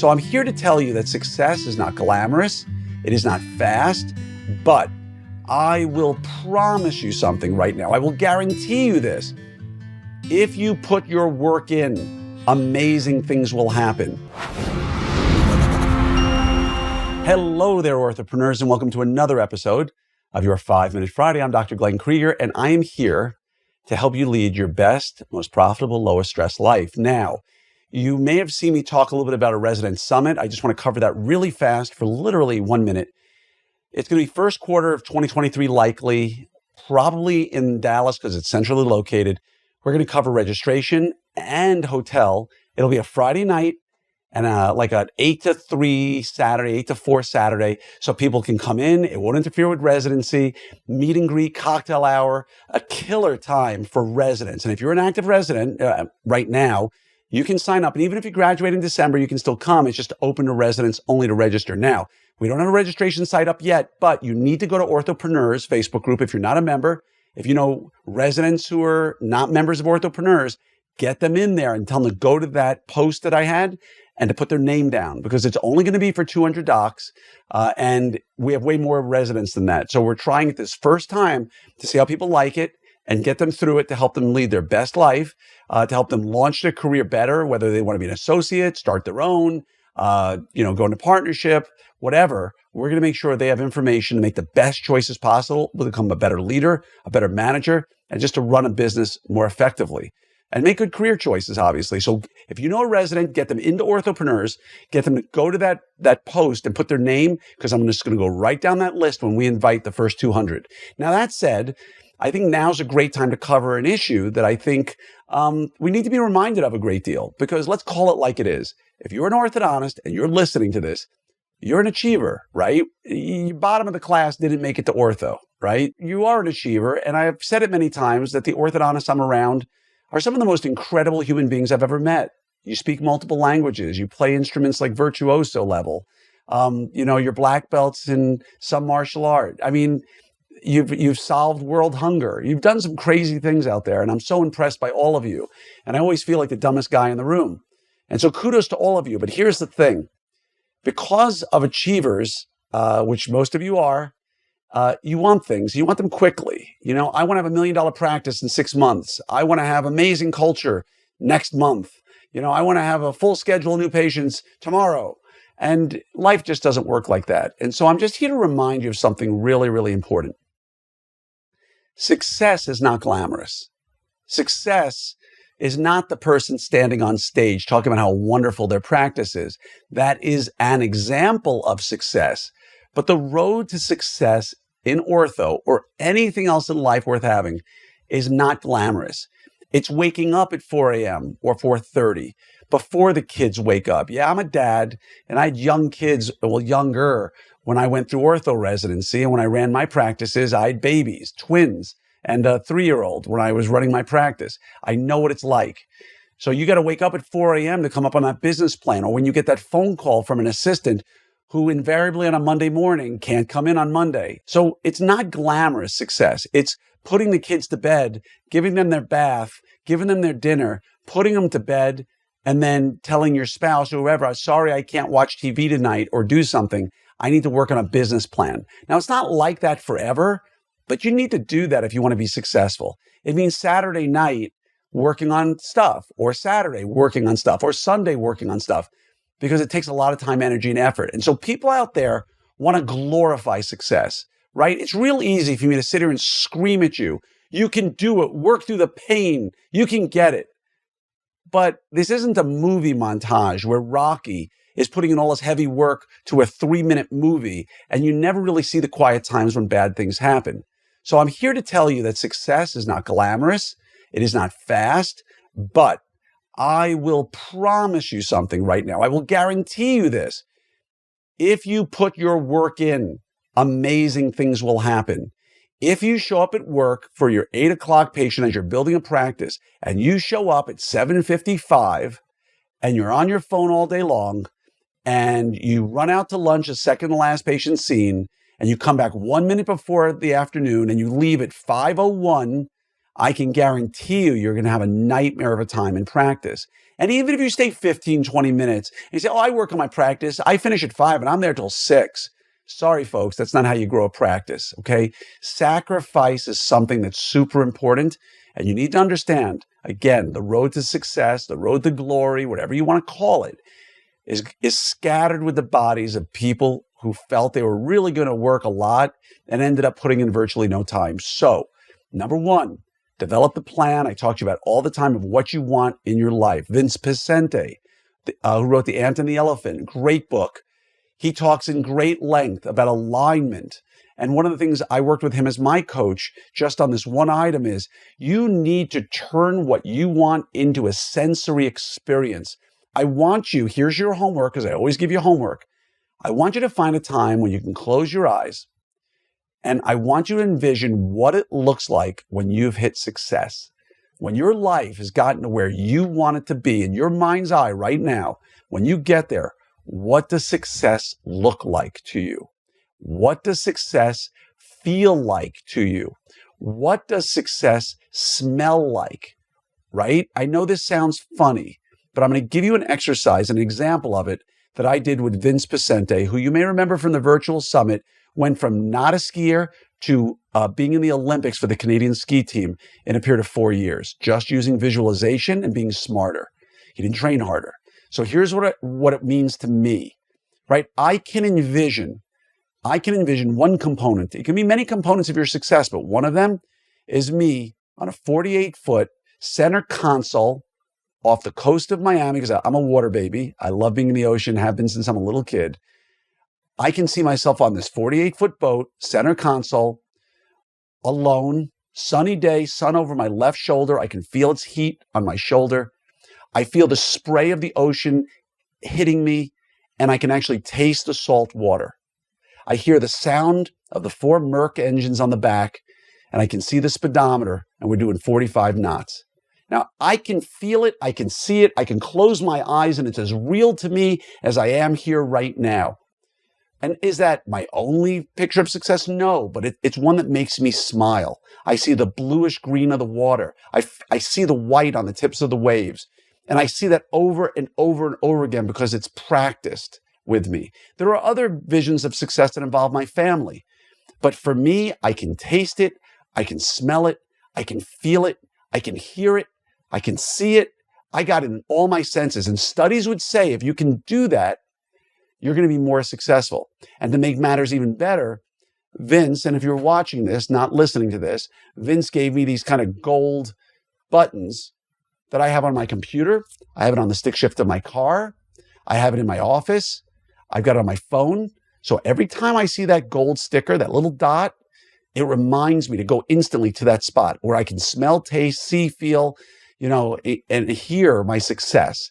So I'm here to tell you that success is not glamorous, it is not fast, but I will promise you something right now. I will guarantee you this. If you put your work in, amazing things will happen. Hello there, orthopreneurs, and welcome to another episode of your 5-Minute Friday. I'm Dr. Glenn Krieger, and I am here to help you lead your best, most profitable, lowest stress life. Now, you may have seen me talk a little bit about a resident summit. I just want to cover that really fast for literally 1 minute. It's going to be first quarter of 2023 likely, probably in Dallas because it's centrally located. We're going to cover registration and hotel. It'll be a Friday night and like an 8 to 3 Saturday, 8 to 4 Saturday, so people can come in. It won't interfere with residency, meet and greet, cocktail hour, a killer time for residents. And if you're an active resident right now, you can sign up. And even if you graduate in December, you can still come. It's just open to residents only to register. Now, we don't have a registration site up yet, but you need to go to Orthopreneurs Facebook group if you're not a member. If you know residents who are not members of Orthopreneurs, get them in there and tell them to go to that post that I had and to put their name down, because it's only going to be for 200 docs. And we have way more residents than that. So we're trying it this first time to see how people like it and get them through it to help them lead their best life, to help them launch their career better, whether they want to be an associate, start their own, go into partnership, whatever. We're going to make sure they have information to make the best choices possible, to become a better leader, a better manager, and just to run a business more effectively and make good career choices, obviously. So if you know a resident, get them into Orthopreneurs, get them to go to that post and put their name, because I'm just going to go right down that list when we invite the first 200. Now, that said, I think now's a great time to cover an issue that I think we need to be reminded of a great deal, because let's call it like it is. If you're an orthodontist and you're listening to this, you're an achiever, right? You bottom of the class didn't make it to ortho, right? You are an achiever. And I've said it many times that the orthodontists I'm around are some of the most incredible human beings I've ever met. You speak multiple languages. You play instruments like virtuoso level. You're black belts in some martial art. I mean, You've solved world hunger. You've done some crazy things out there, and I'm so impressed by all of you. And I always feel like the dumbest guy in the room. And so kudos to all of you. But here's the thing. Because of achievers, which most of you are, you want things. You want them quickly. I want to have $1 million practice in 6 months. I want to have amazing culture next month. I want to have a full schedule of new patients tomorrow. And life just doesn't work like that. And so I'm just here to remind you of something really, really important. Success is not glamorous. Success is not the person standing on stage talking about how wonderful their practice is. That is an example of success. But the road to success in ortho or anything else in life worth having is not glamorous. It's waking up at 4 a.m. or 4:30 before the kids wake up. Yeah, I'm a dad, and I had young kids, younger, when I went through ortho residency. And when I ran my practices, I had babies, twins, and a 3-year-old when I was running my practice. I know what it's like. So you got to wake up at 4 a.m. to come up on that business plan. Or when you get that phone call from an assistant who invariably on a Monday morning can't come in on Monday. So it's not glamorous success. It's putting the kids to bed, giving them their bath, giving them their dinner, putting them to bed, and then telling your spouse or whoever, sorry, I can't watch TV tonight or do something. I need to work on a business plan. Now, it's not like that forever, but you need to do that if you want to be successful. It means Saturday night working on stuff, or Saturday working on stuff, or Sunday working on stuff, because it takes a lot of time, energy, and effort. And so people out there want to glorify success, right? It's real easy for me to sit here and scream at you. You can do it. Work through the pain. You can get it. But this isn't a movie montage where Rocky is putting in all this heavy work to a 3-minute movie, and you never really see the quiet times when bad things happen. So I'm here to tell you that success is not glamorous. It is not fast, but I will promise you something right now. I will guarantee you this. If you put your work in, amazing things will happen. If you show up at work for your 8 o'clock patient as you're building a practice, and you show up at 7:55 and you're on your phone all day long, and you run out to lunch a second to last patient seen, and you come back 1 minute before the afternoon and you leave at 5:01, I can guarantee you, you're going to have a nightmare of a time in practice. And even if you stay 15, 20 minutes, and you say, oh, I work on my practice, I finish at 5 and I'm there till 6. Sorry, folks, that's not how you grow a practice, okay? Sacrifice is something that's super important, and you need to understand, again, the road to success, the road to glory, whatever you want to call it, is scattered with the bodies of people who felt they were really going to work a lot and ended up putting in virtually no time. So, number one, develop the plan. I talk to you about all the time of what you want in your life. Vince Pacente, who wrote The Ant and the Elephant, great book. He talks in great length about alignment. And one of the things I worked with him as my coach just on this one item is you need to turn what you want into a sensory experience. I want you, here's your homework, because I always give you homework. I want you to find a time when you can close your eyes, and I want you to envision what it looks like when you've hit success. When your life has gotten to where you want it to be in your mind's eye right now, when you get there, what does success look like to you? What does success feel like to you? What does success smell like, right? I know this sounds funny, but I'm going to give you an exercise, an example of it that I did with Vince Pacente, who you may remember from the virtual summit, went from not a skier to being in the Olympics for the Canadian ski team in a period of 4 years, just using visualization and being smarter. He didn't train harder. So here's what it means to me, right? I can envision one component. It can be many components of your success, but one of them is me on a 48-foot center console off the coast of Miami, because I'm a water baby. I love being in the ocean, have been since I'm a little kid. I can see myself on this 48-foot boat, center console, alone, sunny day, sun over my left shoulder. I can feel its heat on my shoulder. I feel the spray of the ocean hitting me, and I can actually taste the salt water. I hear the sound of the 4 Merc engines on the back, and I can see the speedometer, and we're doing 45 knots. Now, I can feel it, I can see it, I can close my eyes, and it's as real to me as I am here right now. And is that my only picture of success? No, but it's one that makes me smile. I see the bluish green of the water. I see the white on the tips of the waves. And I see that over and over and over again because it's practiced with me. There are other visions of success that involve my family. But for me, I can taste it, I can smell it, I can feel it, I can hear it, I can see it. I got it in all my senses. And studies would say if you can do that, you're going to be more successful. And to make matters even better, Vince, and if you're watching this, not listening to this, Vince gave me these kind of gold buttons that I have on my computer. I have it on the stick shift of my car. I have it in my office. I've got it on my phone. So every time I see that gold sticker, that little dot, it reminds me to go instantly to that spot where I can smell, taste, see, feel, and hear my success.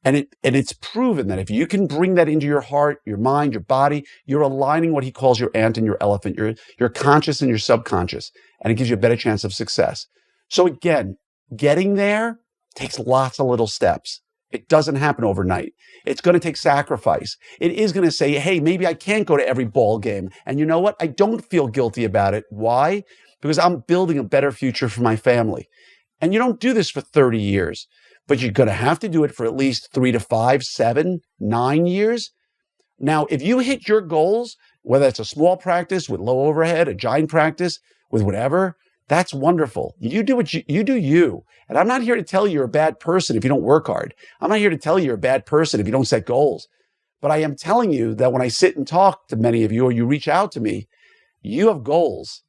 And it's proven that if you can bring that into your heart, your mind, your body, you're aligning what he calls your ant and your elephant, your conscious and your subconscious, and it gives you a better chance of success. So again, getting there takes lots of little steps. It doesn't happen overnight. It's going to take sacrifice. It is going to say, hey, maybe I can't go to every ball game. And you know what? I don't feel guilty about it. Why? Because I'm building a better future for my family. And you don't do this for 30 years, but you're going to have to do it for at least 3 to 5, 7, 9 years. Now, if you hit your goals, whether it's a small practice with low overhead, a giant practice with whatever, that's wonderful. You do what you do you. And I'm not here to tell you you're a bad person if you don't work hard. I'm not here to tell you you're a bad person if you don't set goals. But I am telling you that when I sit and talk to many of you or you reach out to me, you have goals.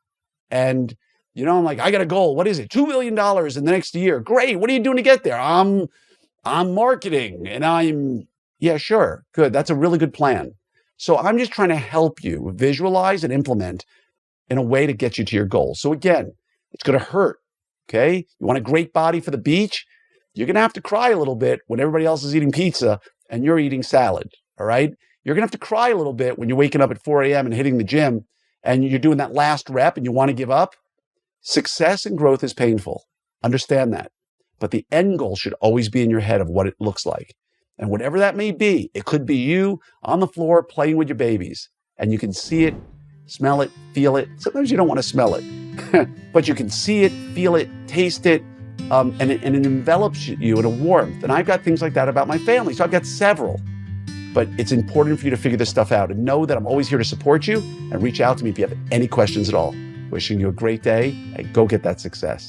And I'm like, I got a goal. What is it? $2 million in the next year. Great. What are you doing to get there? I'm marketing and yeah, sure. Good. That's a really good plan. So I'm just trying to help you visualize and implement in a way to get you to your goal. So again, it's going to hurt. Okay. You want a great body for the beach? You're going to have to cry a little bit when everybody else is eating pizza and you're eating salad. All right. You're going to have to cry a little bit when you're waking up at 4 a.m. and hitting the gym and you're doing that last rep and you want to give up. Success and growth is painful. Understand that. But the end goal should always be in your head of what it looks like. And whatever that may be, it could be you on the floor playing with your babies. And you can see it, smell it, feel it. Sometimes you don't want to smell it. But you can see it, feel it, taste it, and it envelops you in a warmth. And I've got things like that about my family. So I've got several. But it's important for you to figure this stuff out and know that I'm always here to support you, and reach out to me if you have any questions at all. Wishing you a great day and go get that success.